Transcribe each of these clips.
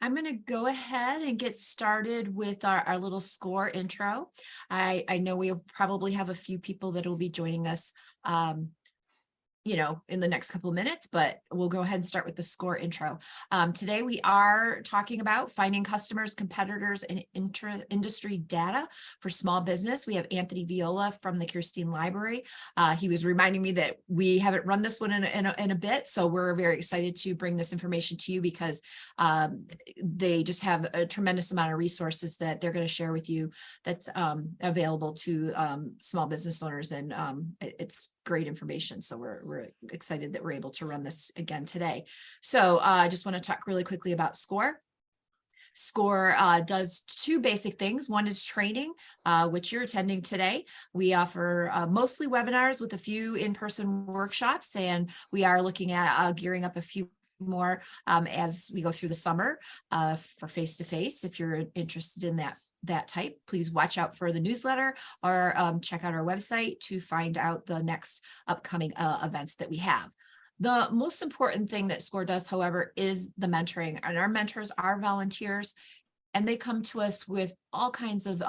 I'm going to go ahead and get started with our little SCORE intro. I know we'll probably have a few people that will be joining us in the next couple of minutes, but we'll go ahead and start with the SCORE intro. Today we are talking about finding customers, competitors, and industry data for small business. We have Anthony Viola from the Kirstein Library. He was reminding me that we haven't run this one in a bit, so we're very excited to bring this information to you because they just have a tremendous amount of resources that they're going to share with you that's available to small business owners, and it's great information. So we're excited that we're able to run this again today. So I just want to talk really quickly about SCORE. SCORE does two basic things. One is training, which you're attending today. We offer mostly webinars with a few in-person workshops, and we are looking at gearing up a few more as we go through the summer for face-to-face. If you're interested in that type, please watch out for the newsletter or check out our website to find out the next upcoming events that we have. The most important thing that SCORE does, however, is the mentoring, and our mentors are volunteers, and they come to us with all kinds of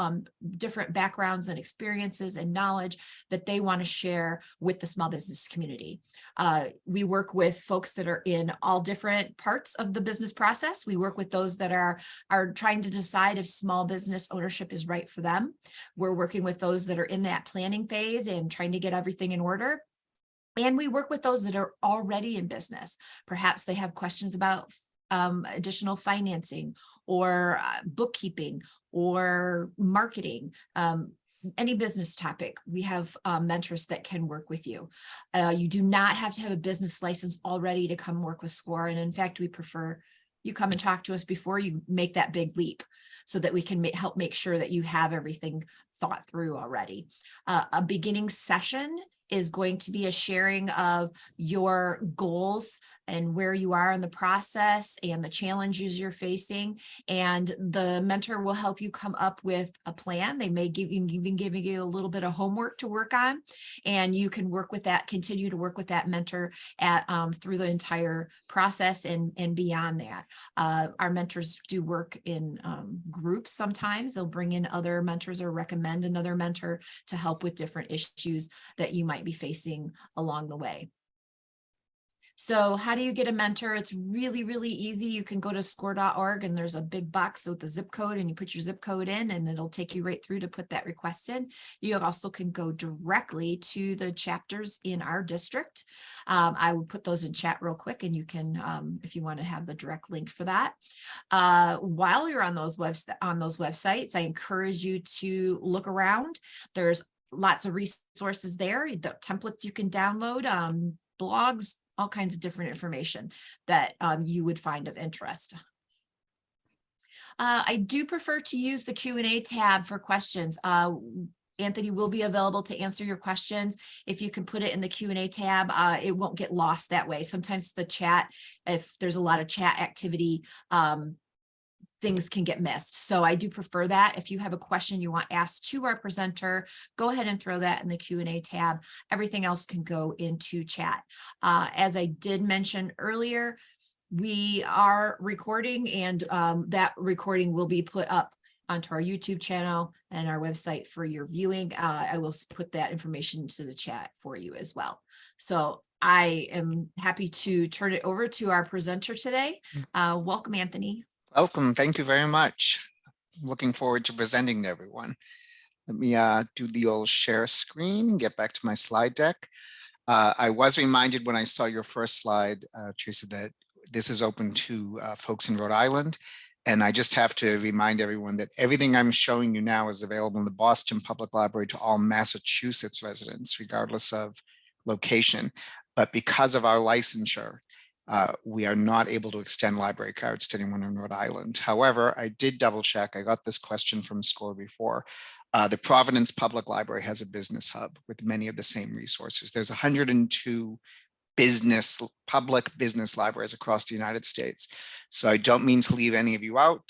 different backgrounds and experiences and knowledge that they want to share with the small business community. We work with folks that are in all different parts of the business process. We work with those that are trying to decide if small business ownership is right for them. We're working with those that are in that planning phase and trying to get everything in order. And we work with those that are already in business. Perhaps they have questions about additional financing or bookkeeping or marketing, any business topic. We have mentors that can work with you. You do not have to have a business license already to come work with SCORE. And in fact, we prefer you come and talk to us before you make that big leap, so that we can help make sure that you have everything thought through already. A beginning session is going to be a sharing of your goals and where you are in the process and the challenges you're facing. And the mentor will help you come up with a plan. They may even give you a little bit of homework to work on, and you can work with that, continue to work with that mentor through the entire process and beyond that. Our mentors do work in groups sometimes. They'll bring in other mentors or recommend another mentor to help with different issues that you might be facing along the way. So how do you get a mentor? It's really, really easy. You can go to score.org, and there's a big box with the zip code, and you put your zip code in, and it'll take you right through to put that request in. You also can go directly to the chapters in our district. I will put those in chat real quick, and you can, if you want to have the direct link for that. While you're on those websites, I encourage you to look around. There's lots of resources there, the templates you can download, blogs, all kinds of different information that you would find of interest. I do prefer to use the Q&A tab for questions. Anthony will be available to answer your questions. If you can put it in the Q&A tab, it won't get lost that way. Sometimes the chat, if there's a lot of chat activity, things can get missed. So I do prefer that. If you have a question you want asked to our presenter, go ahead and throw that in the Q&A tab. Everything else can go into chat. As I did mention earlier, we are recording, and that recording will be put up onto our YouTube channel and our website for your viewing. I will put that information into the chat for you as well. So I am happy to turn it over to our presenter today. Welcome, Anthony. Welcome. Thank you very much. Looking forward to presenting to everyone. Let me do the old share screen and get back to my slide deck. I was reminded when I saw your first slide, Teresa, that this is open to folks in Rhode Island. And I just have to remind everyone that everything I'm showing you now is available in the Boston Public Library to all Massachusetts residents, regardless of location. But because of our licensure, we are not able to extend library cards to anyone in Rhode Island. However, I did double check. I got this question from SCORE before. The Providence Public Library has a business hub with many of the same resources. There's 102 public business libraries across the United States. So I don't mean to leave any of you out.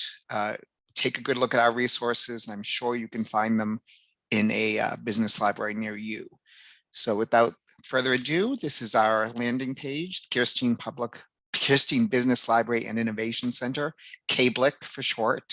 Take a good look at our resources, and I'm sure you can find them in a business library near you. So without further ado, this is our landing page, Kirstein Kirstein Business Library and Innovation Center, KBLIC for short.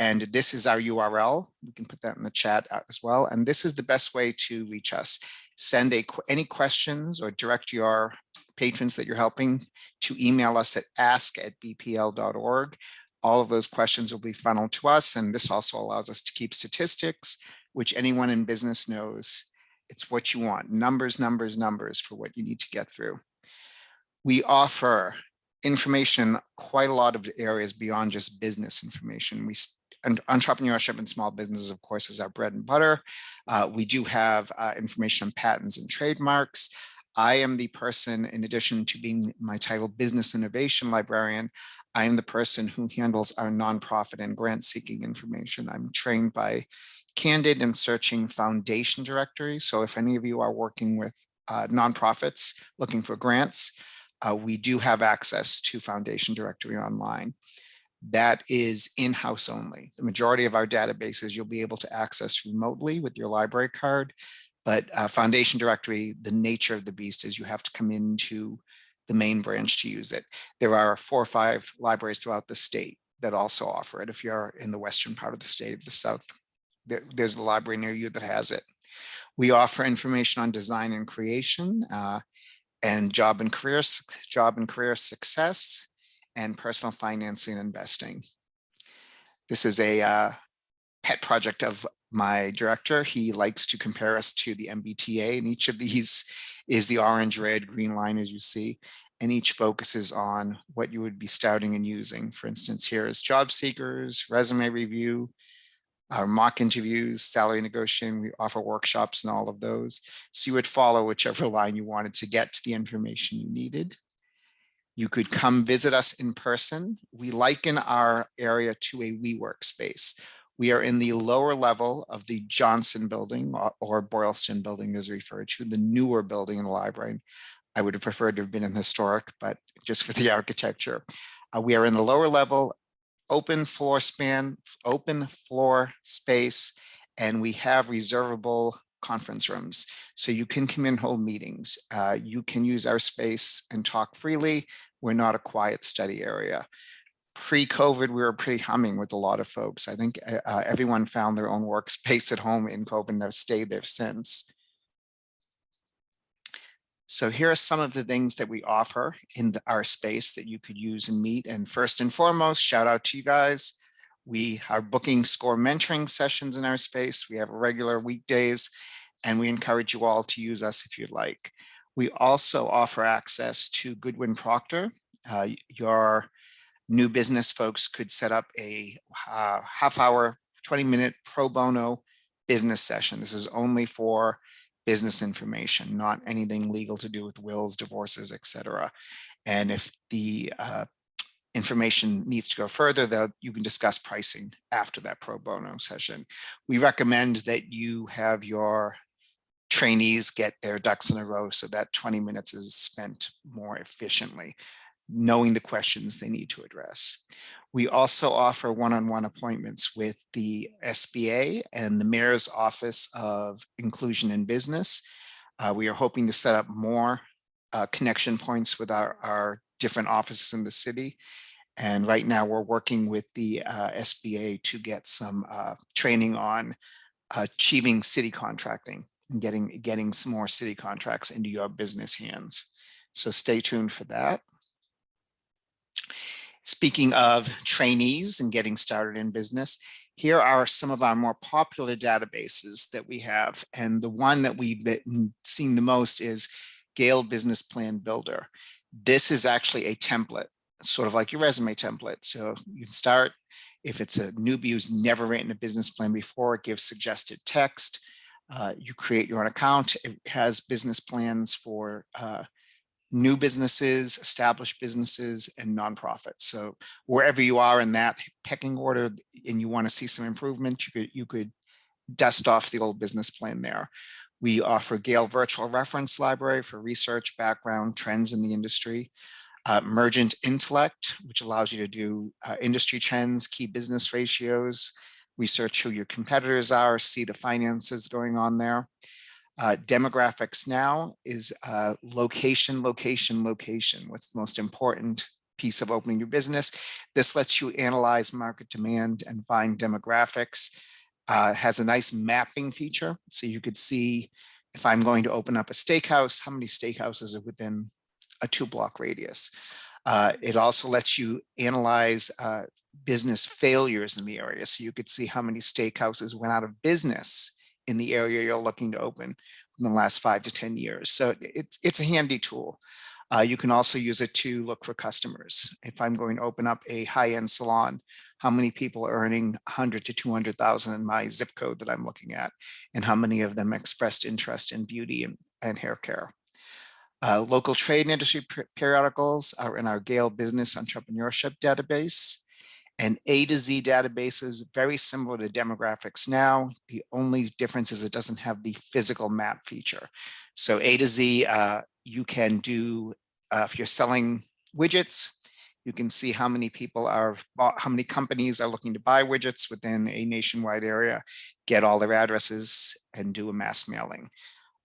And this is our URL. We can put that in the chat as well. And this is the best way to reach us. Send any questions or direct your patrons that you're helping to email us at ask@bpl.org. All of those questions will be funneled to us. And this also allows us to keep statistics, which anyone in business knows. It's what you want. Numbers, numbers, numbers for what you need to get through. We offer information, quite a lot of areas beyond just business information. And entrepreneurship and small businesses, of course, is our bread and butter. We do have information on patents and trademarks. I am the person, in addition to being my title business innovation librarian, I am the person who handles our nonprofit and grant seeking information. I'm trained by Candid and Searching Foundation Directory. So if any of you are working with nonprofits looking for grants, we do have access to Foundation Directory online. That is in-house only. The majority of our databases you'll be able to access remotely with your library card, but Foundation Directory, the nature of the beast is you have to come into the main branch to use it. There are 4 or 5 libraries throughout the state that also offer it. If you're in the western part of the state, the south, there's a library near you that has it. We offer information on design and creation, and job and career success, and personal financing and investing. This is a pet project of my director. He likes to compare us to the MBTA, and each of these is the orange, red, green line, as you see, and each focuses on what you would be starting and using. For instance, here is job seekers, resume review, our mock interviews, salary negotiation. We offer workshops and all of those. So you would follow whichever line you wanted to get to the information you needed. You could come visit us in person. We liken our area to a WeWork space. We are in the lower level of the Johnson building, or Boylston building as referred to, the newer building in the library. I would have preferred to have been in historic, but just for the architecture. We are in the lower level, open floor space, and we have reservable conference rooms. So you can come in and hold meetings. You can use our space and talk freely. We're not a quiet study area. Pre-COVID, we were pretty humming with a lot of folks. I think everyone found their own workspace at home in COVID and have stayed there since. So here are some of the things that we offer in our space that you could use and meet. And first and foremost, shout out to you guys. We are booking SCORE mentoring sessions in our space. We have regular weekdays, and we encourage you all to use us if you'd like. We also offer access to Goodwin Proctor. Your new business folks could set up a half-hour, 20-minute pro bono business session. This is only for business information, not anything legal to do with wills, divorces, etc. And if the information needs to go further, you can discuss pricing after that pro bono session. We recommend that you have your trainees get their ducks in a row so that 20 minutes is spent more efficiently, knowing the questions they need to address. We also offer one-on-one appointments with the SBA and the Mayor's Office of Inclusion in Business. We are hoping to set up more connection points with our different offices in the city. And right now we're working with the SBA to get some training on achieving city contracting and getting some more city contracts into your business hands. So stay tuned for that. Speaking of trainees and getting started in business, here are some of our more popular databases that we have. And the one that we've been seeing the most is Gale Business Plan Builder. This is actually a template, sort of like your resume template. So you can start, if it's a newbie who's never written a business plan before, it gives suggested text. You create your own account. It has business plans for new businesses, established businesses, and nonprofits. So wherever you are in that pecking order and you want to see some improvement, you could dust off the old business plan there. We offer Gale Virtual Reference Library for research, background, trends in the industry. Mergent Intellect, which allows you to do industry trends, key business ratios, research who your competitors are, see the finances going on there. Demographics Now is location, location, location. What's the most important piece of opening your business. This lets you analyze market demand and find demographics. Has a nice mapping feature. So you could see if I'm going to open up a steakhouse, how many steakhouses are within a 2-block radius. It also lets you analyze business failures in the area. So you could see how many steakhouses went out of business in the area you're looking to open in the last 5 to 10 years. So it's a handy tool. You can also use it to look for customers. If I'm going to open up a high-end salon, how many people are earning 100 to 200,000 in my zip code that I'm looking at, and how many of them expressed interest in beauty and hair care. Local trade and industry periodicals are in our Gale Business Entrepreneurship database. And A to Z database is very similar to demographics now. The only difference is it doesn't have the physical map feature. So A to Z, you can do, if you're selling widgets, you can see how many people are, how many companies are looking to buy widgets within a nationwide area, get all their addresses and do a mass mailing.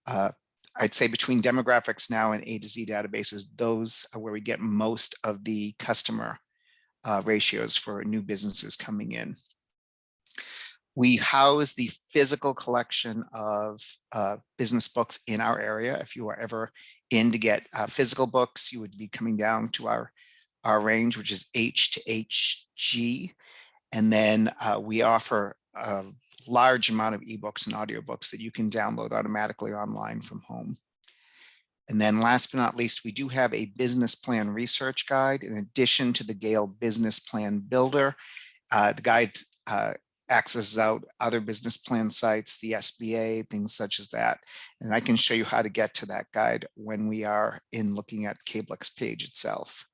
I'd say between demographics now and A to Z databases, those are where we get most of the customer ratios for new businesses coming in. We house the physical collection of business books in our area. If you are ever in to get physical books, you would be coming down to our range, which is H to HG. And then we offer a large amount of ebooks and audiobooks that you can download automatically online from home. And then last but not least, we do have a business plan research guide in addition to the Gale Business Plan Builder. The guide accesses out other business plan sites, the SBA, things such as that. And I can show you how to get to that guide when we are in looking at Cablex page itself.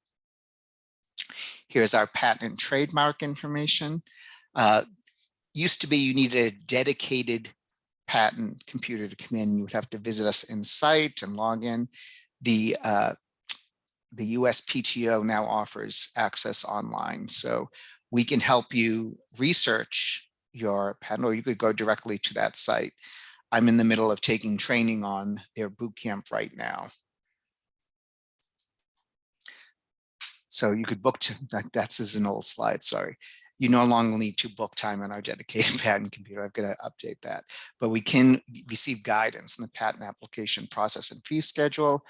Here's our patent and trademark information. Used to be you needed a dedicated patent computer to come in. You would have to visit us in site and log in. The USPTO now offers access online. So we can help you research your patent, or you could go directly to that site. I'm in the middle of taking training on their boot camp right now. So you could book, that's an old slide, sorry. You no longer need to book time on our dedicated patent computer. I've got to update that. But we can receive guidance in the patent application process and fee schedule.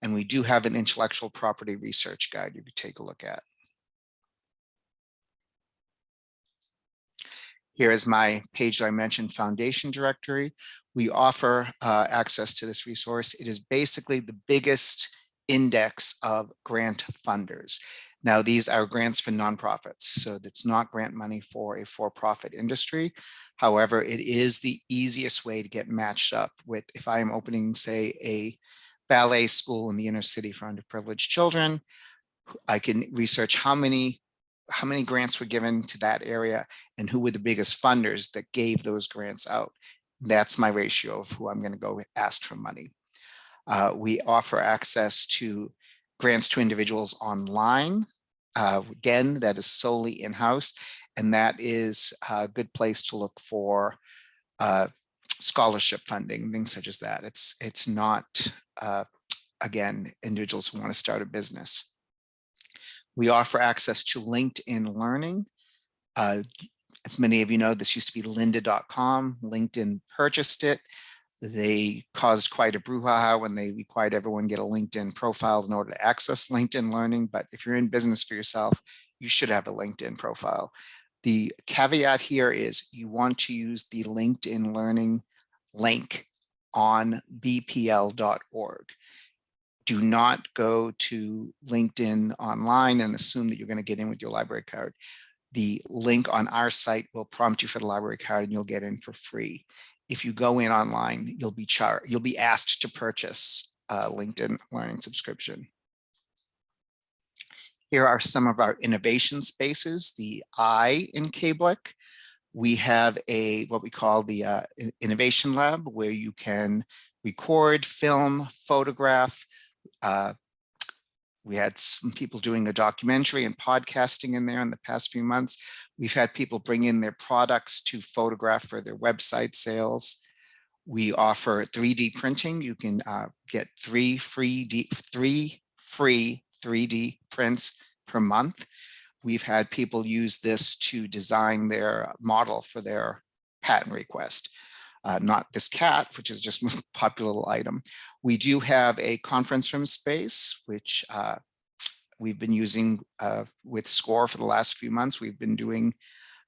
And we do have an intellectual property research guide you could take a look at. Here is my page that I mentioned, Foundation Directory. We offer access to this resource. It is basically the biggest index of grant funders. Now, these are grants for nonprofits, so that's not grant money for a for-profit industry. However, it is the easiest way to get matched up with, if I am opening, say, a ballet school in the inner city for underprivileged children, I can research how many grants were given to that area and who were the biggest funders that gave those grants out. That's my ratio of who I'm going to go ask for money. We offer access to grants to individuals online. Again, that is solely in-house, and that is a good place to look for scholarship funding, things such as that. It's not, again, individuals who want to start a business. We offer access to LinkedIn Learning. As many of you know, this used to be lynda.com. LinkedIn purchased it. They caused quite a brouhaha when they required everyone get a LinkedIn profile in order to access LinkedIn Learning. But if you're in business for yourself, you should have a LinkedIn profile. The caveat here is you want to use the LinkedIn Learning link on bpl.org. Do not go to LinkedIn online and assume that you're going to get in with your library card. The link on our site will prompt you for the library card and you'll get in for free. If you go in online, you'll be asked to purchase a LinkedIn Learning subscription. Here are some of our innovation spaces, the I in Cablex. We have what we call the Innovation Lab, where you can record, film, photograph. We had some people doing a documentary and podcasting in there in the past few months. We've had people bring in their products to photograph for their website sales. We offer 3D printing. You can get three free 3D prints per month. We've had people use this to design their model for their patent request. Not this cat, which is just a popular little item. We do have a conference room space, which we've been using with SCORE for the last few months. We've been doing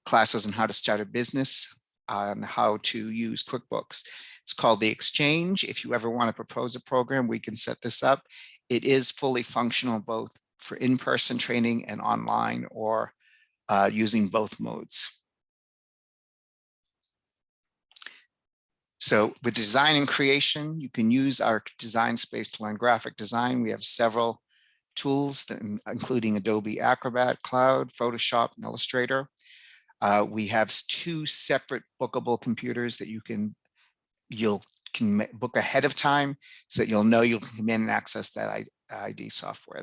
classes on how to start a business, on how to use QuickBooks. It's called the Exchange. If you ever want to propose a program, we can set this up. It is fully functional both for in-person training and online, or using both modes. So with design and creation, you can use our design space to learn graphic design. We have several tools, including Adobe Acrobat, Cloud, Photoshop, and Illustrator. We have 2 separate bookable computers that you can book ahead of time, so that you'll know you can come in and access that ID software,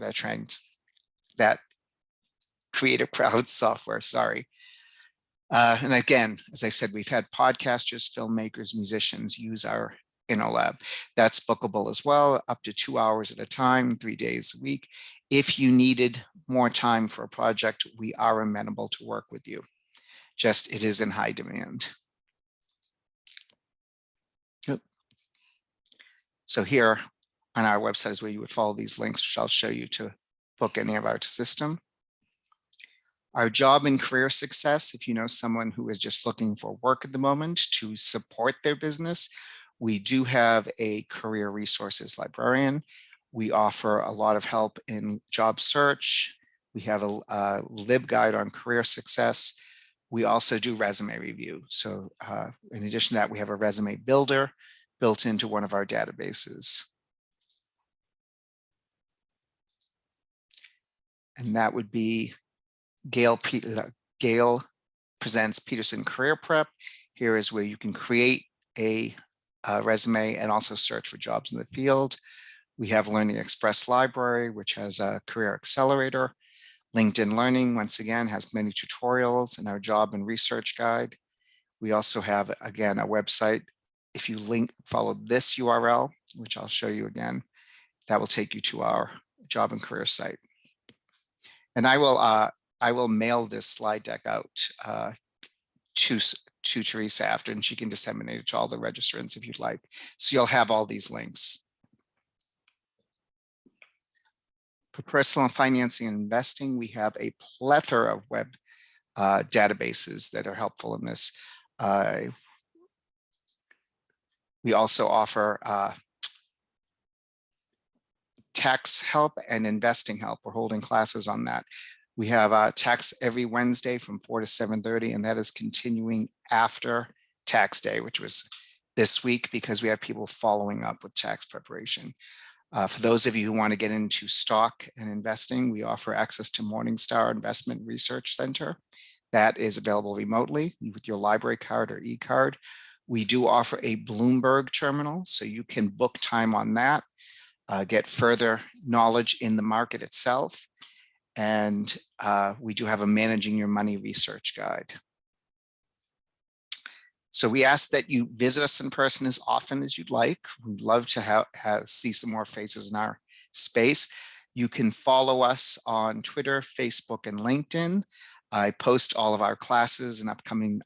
that Creative Crowd software, sorry. And again, as I said, we've had podcasters, filmmakers, musicians use our InnoLab. That's bookable as well, up to 2 hours at a time, 3 days a week. If you needed more time for a project, we are amenable to work with you. Just it is in high demand. Yep. So here on our website is where you would follow these links, which I'll show you to book any of our system. Our job and career success, if you know someone who is just looking for work at the moment to support their business, we do have a career resources librarian. We offer a lot of help in job search. We have a LibGuide on career success. We also do resume review. So in addition to that, we have a resume builder built into one of our databases. And that would be Gail presents Peterson Career Prep. Here is where you can create a resume and also search for jobs in the field. We have Learning Express Library, which has a career accelerator. LinkedIn Learning, once again, has many tutorials and our job and research guide. We also have, again, a website. If you follow this URL, which I'll show you again, that will take you to our job and career site. And I will mail this slide deck out to Teresa after, and she can disseminate it to all the registrants if you'd like. So you'll have all these links. For personal financing and investing, we have a plethora of web databases that are helpful in this. We also offer tax help and investing help. We're holding classes on that. We have tax every Wednesday from 4 to 7:30, and that is continuing after tax day, which was this week, because we have people following up with tax preparation. For those of you who want to get into stock and investing, we offer access to Morningstar Investment Research Center. That is available remotely with your library card or e-card. We do offer a Bloomberg terminal, so you can book time on that, get further knowledge in the market itself. And we do have a Managing Your Money research guide. So we ask that you visit us in person as often as you'd like. We'd love to see some more faces in our space. You can follow us on Twitter, Facebook, and LinkedIn. I post all of our classes and upcoming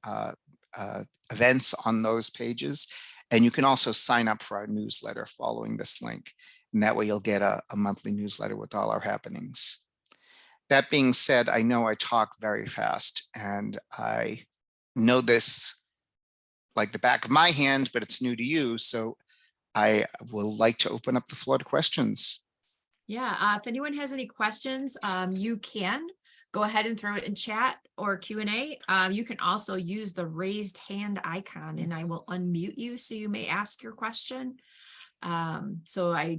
events on those pages. And you can also sign up for our newsletter following this link. And that way you'll get a monthly newsletter with all our happenings. That being said, I know I talk very fast, and I know this like the back of my hand, but it's new to you. So I will like to open up the floor to questions. Yeah, if anyone has any questions, you can go ahead and throw it in chat or Q&A. You can also use the raised hand icon, and I will unmute you so you may ask your question. So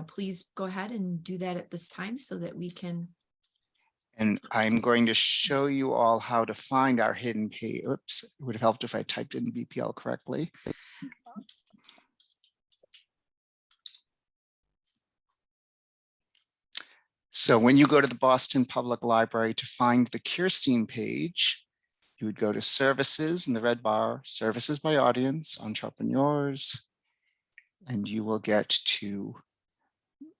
please go ahead and do that at this time so that we can. And I'm going to show you all how to find our hidden page. Oops, it would have helped if I typed in BPL correctly. So when you go to the Boston Public Library to find the Kirstein page, you would go to Services in the red bar, Services by Audience, Entrepreneurs, and you will get to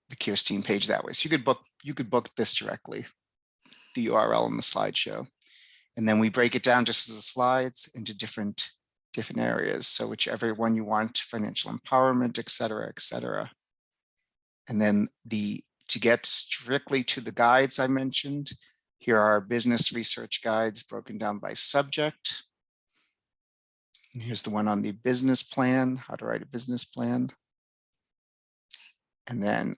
the Kirstein page that way. So you could book this directly. the URL in the slideshow. And then we break it down just as the slides into different areas. So whichever one you want, financial empowerment, et cetera, et cetera. And then to get strictly to the guides I mentioned, here are our business research guides broken down by subject. And here's the one on the business plan, how to write a business plan. And then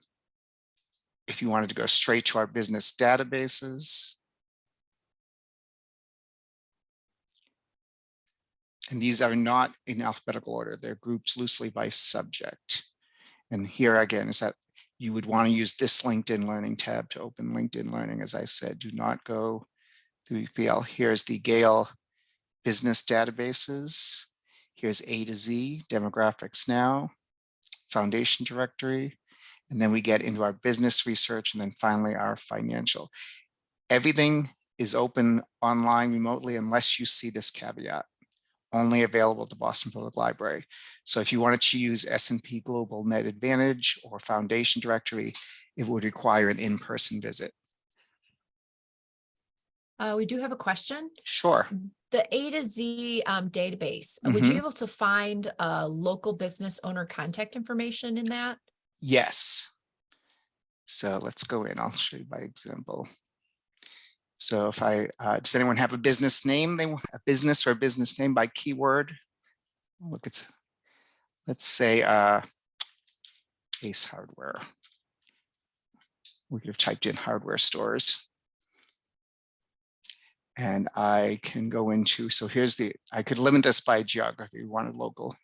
if you wanted to go straight to our business databases, and these are not in alphabetical order, they're grouped loosely by subject. And here again is that you would want to use this LinkedIn Learning tab to open LinkedIn Learning. As I said, do not go through EPL. Here's the Gale business databases. Here's A to Z, demographics now, foundation directory. And then we get into our business research, and then finally our financial. Everything is open online remotely unless you see this caveat. Only available to Boston Public Library. So if you wanted to use S&P Global Net Advantage or Foundation Directory, it would require an in-person visit. We do have a question. Sure. The A to Z database, would you be able to find local business owner contact information in that? Yes. So let's go in. I'll show you by example. So if does anyone have a business name? A business or a business name by keyword? Look, let's say Ace Hardware. We could have typed in hardware stores. And I can go into, so here's I could limit this by geography. You wanted local.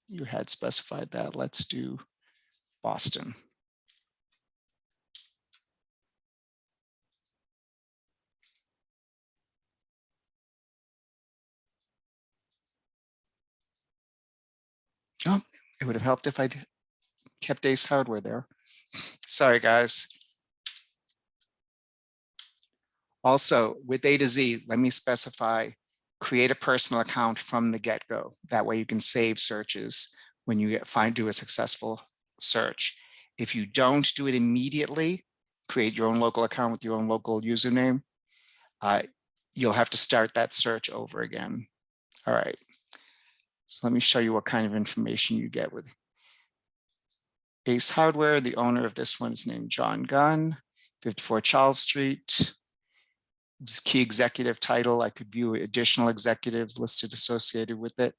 You had specified that. Let's do Boston. Oh, it would have helped if I'd kept Ace Hardware there. Sorry, guys. Also, with A to Z, let me specify, create a personal account from the get-go. That way you can save searches when you do a successful search. If you don't do it immediately, create your own local account with your own local username, you'll have to start that search over again. All right. So let me show you what kind of information you get with Ace Hardware. The owner of this one is named John Gunn, 54 Charles Street. This key executive title. I could view additional executives listed associated with it.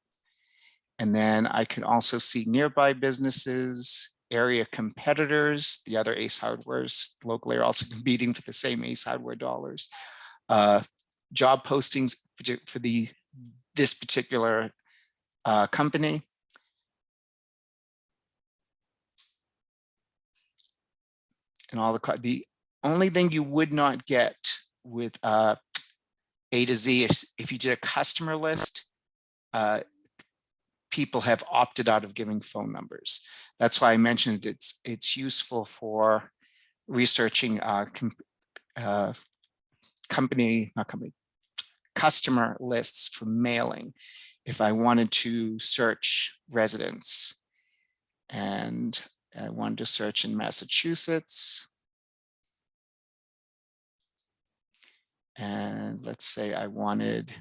And then I can also see nearby businesses, area competitors. The other Ace Hardwares locally are also competing for the same Ace Hardware dollars. Job postings for this particular company. And all the only thing you would not get with A to Z is if you did a customer list, people have opted out of giving phone numbers. That's why I mentioned it's useful for researching customer lists for mailing. If I wanted to search residents and I wanted to search in Massachusetts, and let's say I wanted,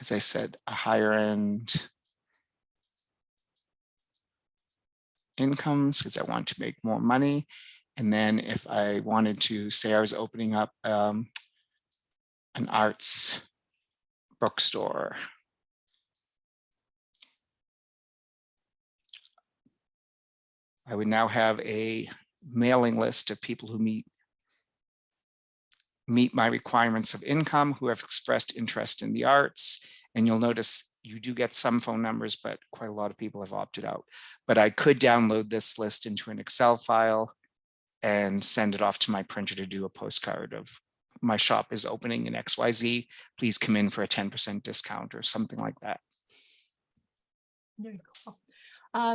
as I said, a higher end incomes because I want to make more money. And then if I wanted to say I was opening up an arts bookstore, I would now have a mailing list of people who meet my requirements of income, who have expressed interest in the arts. And you'll notice you do get some phone numbers, but quite a lot of people have opted out. But I could download this list into an Excel file and send it off to my printer to do a postcard of my shop is opening in XYZ. Please come in for a 10% discount or something like that. Very cool.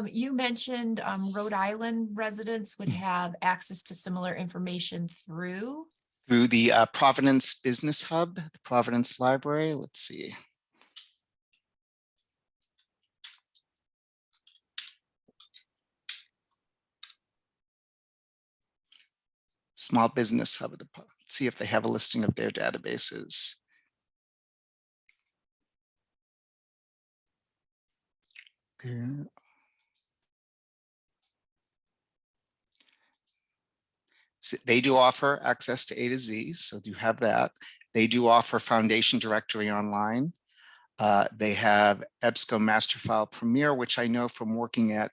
You mentioned Rhode Island residents would have access to similar information through the Providence Business Hub, the Providence Library. Let's see. Small Business Hub of the see if they have a listing of their databases. There. They do offer access to A to Z, so you have that. They do offer Foundation Directory online. They have EBSCO Master File Premier, which I know from working at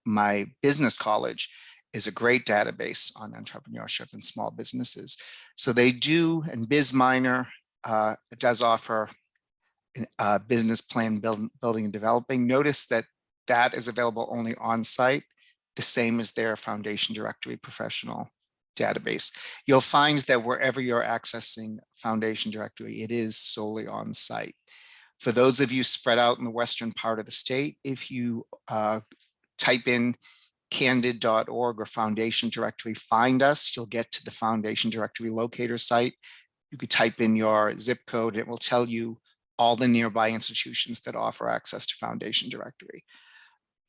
my business college is a great database on entrepreneurship and small businesses. So they do, and BizMiner does offer business plan building and developing. Notice that that is available only on site, the same as their Foundation Directory professional database. You'll find that wherever you're accessing Foundation Directory, it is solely on site. For those of you spread out in the western part of the state, if you type in candid.org or Foundation Directory, find us, you'll get to the Foundation Directory locator site. You could type in your zip code, it will tell you all the nearby institutions that offer access to Foundation Directory.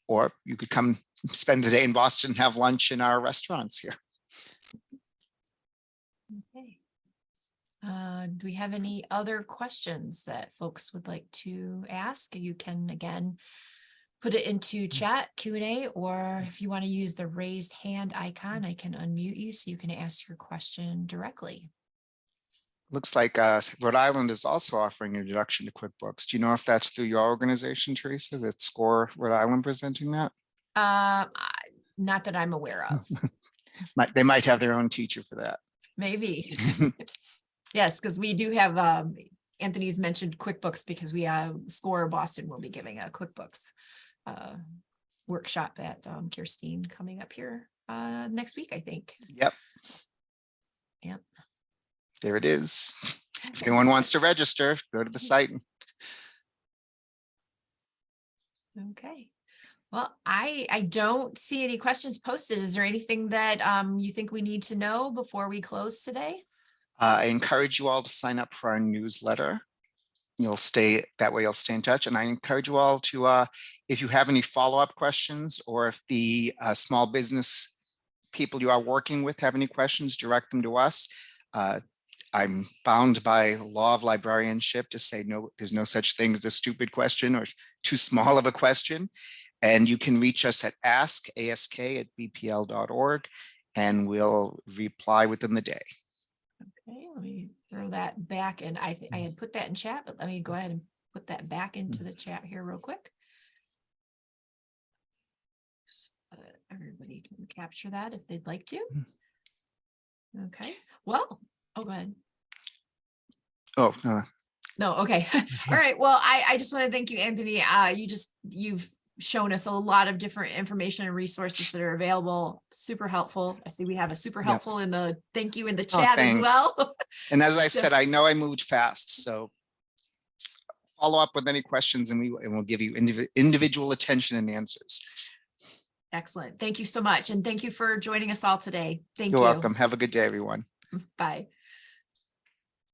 Or you could come spend the day in Boston and have lunch in our restaurants here. Okay. Do we have any other questions that folks would like to ask? You can, again, put it into chat Q&A, or if you want to use the raised hand icon, I can unmute you so you can ask your question directly. Looks like Rhode Island is also offering an introduction to QuickBooks. Do you know if that's through your organization, Teresa? Is it SCORE Rhode Island presenting that? Not that I'm aware of. They might have their own teacher for that. Maybe. Yes, because we do have, Anthony's mentioned QuickBooks because we SCORE Boston will be giving a QuickBooks workshop at Kirstein coming up here next week, I think. Yep. Yep. There it is. If anyone wants to register, go to the site. Okay. Well, I don't see any questions posted. Is there anything that you think we need to know before we close today? I encourage you all to sign up for our newsletter. You'll stay that way, you'll stay in touch. And I encourage you all to, if you have any follow-up questions, or if the small business people you are working with have any questions, direct them to us. I'm bound by law of librarianship to say no, there's no such thing as a stupid question or too small of a question. And you can reach us at ask@bpl.org, and we'll reply within the day. Okay, let me throw that back. And I had put that in chat, but let me go ahead and put that back into the chat here real quick. So that everybody can capture that if they'd like to. Okay, well, oh, go ahead. Oh, no, okay. All right. Well, I just want to thank you, Anthony. You've shown us a lot of different information and resources that are available. Super helpful. I see we have a super helpful in the thank you in the chat as well. And as I said, I know I moved fast, so follow up with any questions and we'll give you individual attention and answers. Excellent. Thank you so much. And thank you for joining us all today. Thank you. You're welcome. Have a good day, everyone. Bye.